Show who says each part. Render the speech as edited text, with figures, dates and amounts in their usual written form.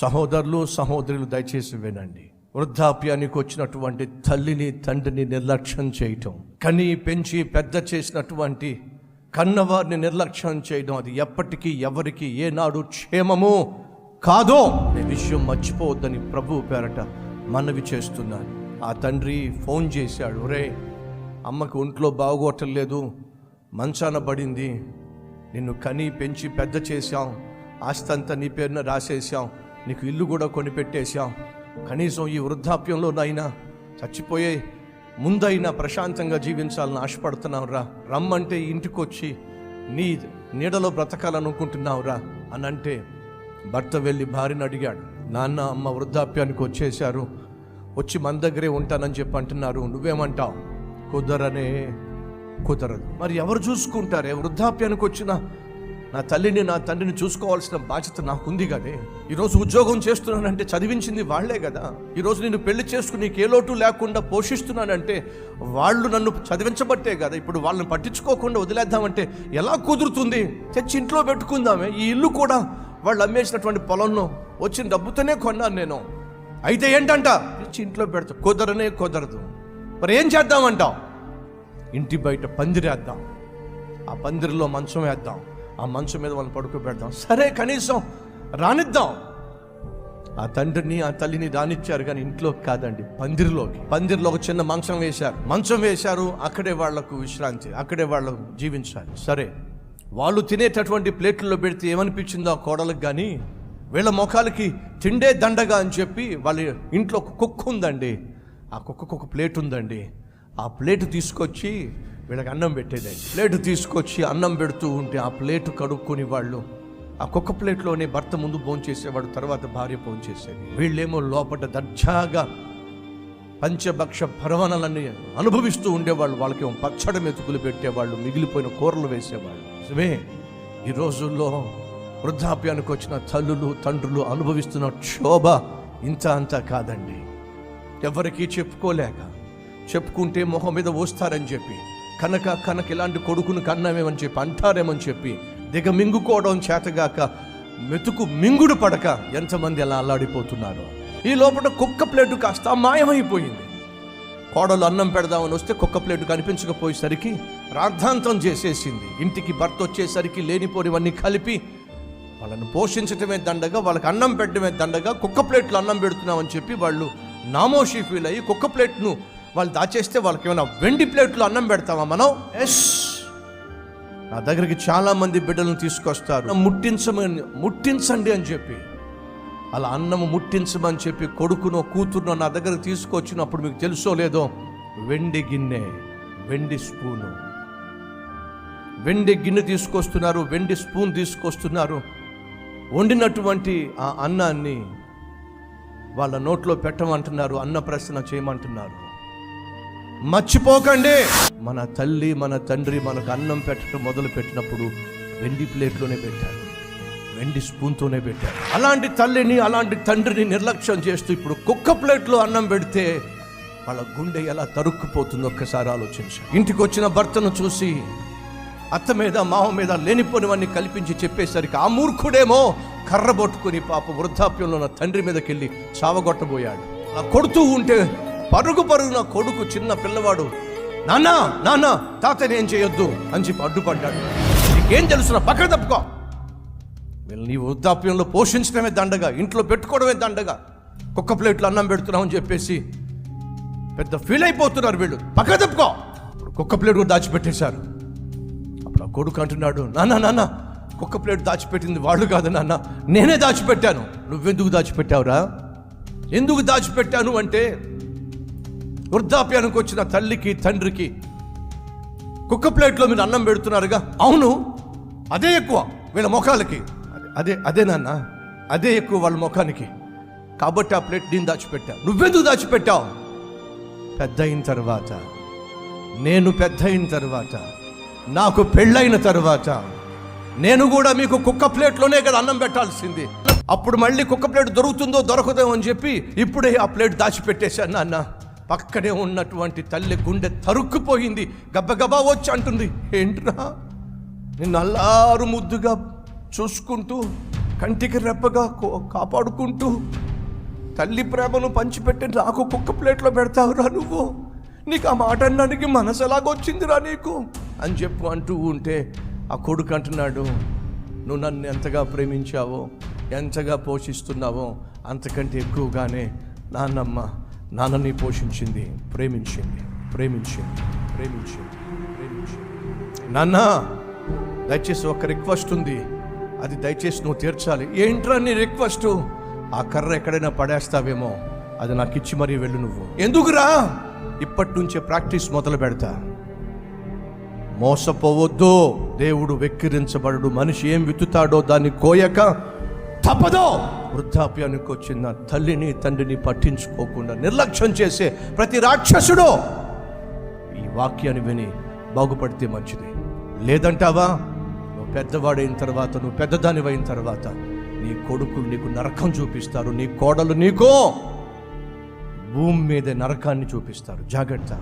Speaker 1: సహోదరులు సహోదరులు దయచేసి వినండి. వృద్ధాప్యానికి వచ్చినటువంటి తల్లిని తండ్రిని నిర్లక్ష్యం చేయటం, కని పెంచి పెద్ద చేసినటువంటి కన్నవారిని నిర్లక్ష్యం చేయడం, అది ఎప్పటికీ ఎవరికి ఏనాడు క్షేమము కాదో అనే విషయం మర్చిపోవద్దని ప్రభు పేరట మనవి చేస్తున్నాను. ఆ తండ్రి ఫోన్ చేశాడు, ఒరే అమ్మకి ఒంట్లో బాగోటలేదు, మంచాన పడింది, నిన్ను కని పెంచి పెద్ద చేశాం, ఆస్తి అంతా నీ పేరున రాసేసాం, నీకు ఇల్లు కూడా కొనిపెట్టేశాం, కనీసం ఈ వృద్ధాప్యంలోనైనా చచ్చిపోయే ముందైనా ప్రశాంతంగా జీవించాలని ఆశపడుతున్నావురా, రమ్మంటే ఇంటికి వచ్చి నీ నీడలో బ్రతకాలనుకుంటున్నావురా అని అంటే భర్త వెళ్ళి భార్యను అడిగాడు, నాన్న అమ్మ వృద్ధాప్యానికి వచ్చేసారు, వచ్చి మన దగ్గరే ఉంటానని చెప్పి అంటున్నారు, నువ్వేమంటావు? కుదరదు. మరి ఎవరు చూసుకుంటారే? వృద్ధాప్యానికి వచ్చిన నా తల్లిని నా తండ్రిని చూసుకోవాల్సిన బాధ్యత నాకుంది కదే. ఈరోజు ఉద్యోగం చేస్తున్నానంటే చదివించింది వాళ్లే కదా. ఈరోజు నేను పెళ్లి చేసుకుని నీకు ఏ లోటు లేకుండా పోషిస్తున్నానంటే వాళ్ళు నన్ను చదివించబట్టే కదా. ఇప్పుడు వాళ్ళని పట్టించుకోకుండా వదిలేద్దామంటే ఎలా కుదురుతుంది? తెచ్చి ఇంట్లో పెట్టుకుందామే. ఈ ఇల్లు కూడా వాళ్ళు అమ్మేసినటువంటి పొలంలో వచ్చిన డబ్బుతోనే కొన్నాను నేను. అయితే ఏంటంట, తెచ్చి ఇంట్లో పెడతా. కుదరదు. మరి ఏం చేద్దామంటావు? ఇంటి బయట పందిరేద్దాం, ఆ పందిరిలో మంచం వేద్దాం, ఆ మంచం మీద వాళ్ళని పడుకోబెడదాం. సరే కనీసం రానిద్దాం. ఆ తండ్రిని ఆ తల్లిని రానిచ్చారు, కానీ ఇంట్లోకి కాదండి, పందిరిలో ఒక చిన్న మంచం వేశారు. అక్కడే వాళ్లకు విశ్రాంతి, అక్కడే వాళ్ళకు జీవించాలి. సరే, వాళ్ళు తినేటటువంటి ప్లేట్లలో పెడితే ఏమనిపించిందో ఆ కోడలకు, కానీ వీళ్ళ ముఖాలకి తిండే దండగా అని చెప్పి వాళ్ళ ఇంట్లో ఒక కుక్క ఉందండి, ఆ కుక్కకు ఒక ప్లేట్ ఉందండి, ఆ ప్లేట్ తీసుకొచ్చి వీళ్ళకి అన్నం పెట్టేదండి. ప్లేటు తీసుకొచ్చి అన్నం పెడుతూ ఉంటే ఆ ప్లేటు కడుక్కొని వాళ్ళు ఆ కుక్క ప్లేట్లోనే భర్త ముందు భోంచేసేవాడు, తర్వాత భార్య భోంచేసేది. వీళ్ళేమో లోపల దర్జాగా పంచభక్ష పరవణలన్నీ అనుభవిస్తూ ఉండేవాళ్ళు. వాళ్ళకేమో పచ్చడి మెతుకులు పెట్టేవాళ్ళు, మిగిలిపోయిన కూరలు వేసేవాళ్ళు. నిజమే, ఈ రోజుల్లో వృద్ధాప్యానికి వచ్చిన తల్లులు తండ్రులు అనుభవిస్తున్న క్షోభ ఇంత అంతా కాదండి. ఎవరికీ చెప్పుకుంటే మొహం మీద పోస్తారని చెప్పి, కనుక ఇలాంటి కొడుకును కన్నామేమని చెప్పి అంటారేమని చెప్పి దిగమింగుకోవడం చేతగాక మెతుకు మింగుడు పడక ఎంతమంది అలా అల్లాడిపోతున్నారు. ఈ లోపల కుక్క ప్లేటు కాస్త మాయమైపోయింది. కోడలు అన్నం పెడదామని వస్తే కుక్క ప్లేటు కనిపించకపోయేసరికి రాద్ధాంతం చేసేసింది. ఇంటికి భర్త వచ్చేసరికి లేనిపోనివన్నీ కలిపి వాళ్ళని పోషించటమే దండగా, వాళ్ళకి అన్నం పెట్టడమే దండగా, కుక్క ప్లేట్లు అన్నం పెడుతున్నామని చెప్పి వాళ్ళు నామోషి ఫీల్ అయ్యి కుక్క ప్లేట్ను వాళ్ళు దాచేస్తే వాళ్ళకి ఏమైనా వెండి ప్లేట్లు అన్నం పెడతామా మనం? నా దగ్గరికి చాలా మంది బిడ్డలను తీసుకొస్తారు, ముట్టించండి అని చెప్పి. అలా అన్నము ముట్టించమని చెప్పి కొడుకునో కూతురునో నా దగ్గరకు తీసుకొచ్చినప్పుడు మీకు తెలుసో లేదో, వెండి గిన్నె, వెండి స్పూను, వెండి గిన్నె తీసుకొస్తున్నారు, వెండి స్పూన్ తీసుకొస్తున్నారు. వండినటువంటి ఆ అన్నాన్ని వాళ్ళ నోట్లో పెట్టమంటున్నారు, అన్నప్రసన్న చేయమంటున్నారు. మర్చిపోకండి, మన తల్లి మన తండ్రి మనకు అన్నం పెట్టడం మొదలు పెట్టినప్పుడు వెండి ప్లేట్లోనే పెట్టారు, వెండి స్పూన్తోనే పెట్టారు. అలాంటి తల్లిని అలాంటి తండ్రిని నిర్లక్ష్యం చేస్తూ ఇప్పుడు కుక్క ప్లేట్లో అన్నం పెడితే వాళ్ళ గుండె ఎలా తరుక్కుపోతుందో ఒక్కసారి ఆలోచించారు. ఇంటికి వచ్చిన భర్తను చూసి అత్త మీద మావ మీద లేనిపోనివన్నీ కల్పించి చెప్పేసరికి ఆ మూర్ఖుడేమో కర్ర పట్టుకుని పాప వృద్ధాప్యంలో ఉన్న తండ్రి మీదకి వెళ్ళి చావగొట్టబోయాడు. అలా కొడుతూ ఉంటే పరుగున కొడుకు చిన్న పిల్లవాడు, నాన్న తాతని ఏం చేయొద్దు అని చెప్పి అడ్డుపడ్డాడు. నీకేం తెలుసునా, పక్కన తప్పుకో, వీళ్ళని వృద్ధాప్యంలో పోషించడమే దండగా, ఇంట్లో పెట్టుకోవడమే దండగా, కుక్క ప్లేట్లు అన్నం పెడుతున్నాం అని చెప్పేసి పెద్ద ఫీల్ అయిపోతున్నారు వీళ్ళు, పక్కన తప్పుకో. ఇప్పుడు కుక్క ప్లేట్ కూడా దాచిపెట్టేశారు. అప్పుడు ఆ కొడుకు అంటున్నాడు, నాన్న కుక్క ప్లేట్ దాచిపెట్టింది వాళ్ళు కాదు నాన్న, నేనే దాచిపెట్టాను. నువ్వెందుకు దాచిపెట్టావురా? ఎందుకు దాచిపెట్టాను అంటే, వృద్ధాప్యానికి వచ్చిన తల్లికి తండ్రికి కుక్క ప్లేట్లో మీరు అన్నం పెడుతున్నారుగా, అవును అదే ఎక్కువ వీళ్ళ ముఖాలకి, అదే నాన్న, అదే ఎక్కువ వాళ్ళ ముఖానికి, కాబట్టి ఆ ప్లేట్ నేను దాచిపెట్టా. నువ్వెందుకు దాచిపెట్టావు? నేను పెద్ద అయిన తర్వాత నాకు పెళ్ళైన తర్వాత నేను కూడా మీకు కుక్క ప్లేట్లోనే కదా అన్నం పెట్టాల్సింది. అప్పుడు మళ్ళీ కుక్క ప్లేట్ దొరుకుతుందో దొరకదో అని చెప్పి ఇప్పుడే ఆ ప్లేట్ దాచిపెట్టేశాను నాన్న. పక్కనే ఉన్నటువంటి తల్లి గుండె తరుక్కుపోయింది. గబ్బగబా వచ్చి అంటుంది, ఏంట్రా నిన్ను అల్లారు ముద్దుగా చూసుకుంటూ కంటికి రెప్పగా కాపాడుకుంటూ తల్లి ప్రేమను పంచిపెట్టి నాకు కుక్క ప్లేట్లో పెడతావురా నువ్వు, నీకు ఆ మాట అనడానికి మనసు ఎలాగొచ్చిందిరా నీకు అని అంటూ ఉంటే ఆ కొడుకు అంటున్నాడు, నువ్వు నన్ను ఎంతగా ప్రేమించావో, ఎంతగా పోషిస్తున్నావో అంతకంటే ఎక్కువగానే నాన్నని పోషించింది, ప్రేమించింది. నాన్న, దయచేసి ఒక రిక్వెస్ట్ ఉంది, అది దయచేసి నువ్వు తీర్చాలి. ఏంట్రా నీ రిక్వెస్ట్? ఆ కర్ర ఎక్కడైనా పడేస్తావేమో, అది నాకు ఇచ్చి మరీ వెళ్ళు. నువ్వు ఎందుకురా? ఇప్పటి నుంచే ప్రాక్టీస్ మొదలు పెడతా. మోసపోవద్దు, దేవుడు వెక్కిరించబడడు. మనిషి ఏం విత్తుతాడో దాన్ని కోయక తప్పదో. వృద్ధాప్యానికి వచ్చిన తల్లిని తండ్రిని పట్టించుకోకుండా నిర్లక్ష్యం చేసే ప్రతి రాక్షసుడు ఈ వాక్యాన్ని విని బాగుపడితే మంచిది. లేదంటావా, నువ్వు పెద్దవాడైన తర్వాత, నువ్వు పెద్దదానివైన తర్వాత నీ కొడుకులు నీకు నరకం చూపిస్తారు, నీ కోడలు నీకు భూమి మీద నరకాన్ని చూపిస్తారు. జాగ్రత్త.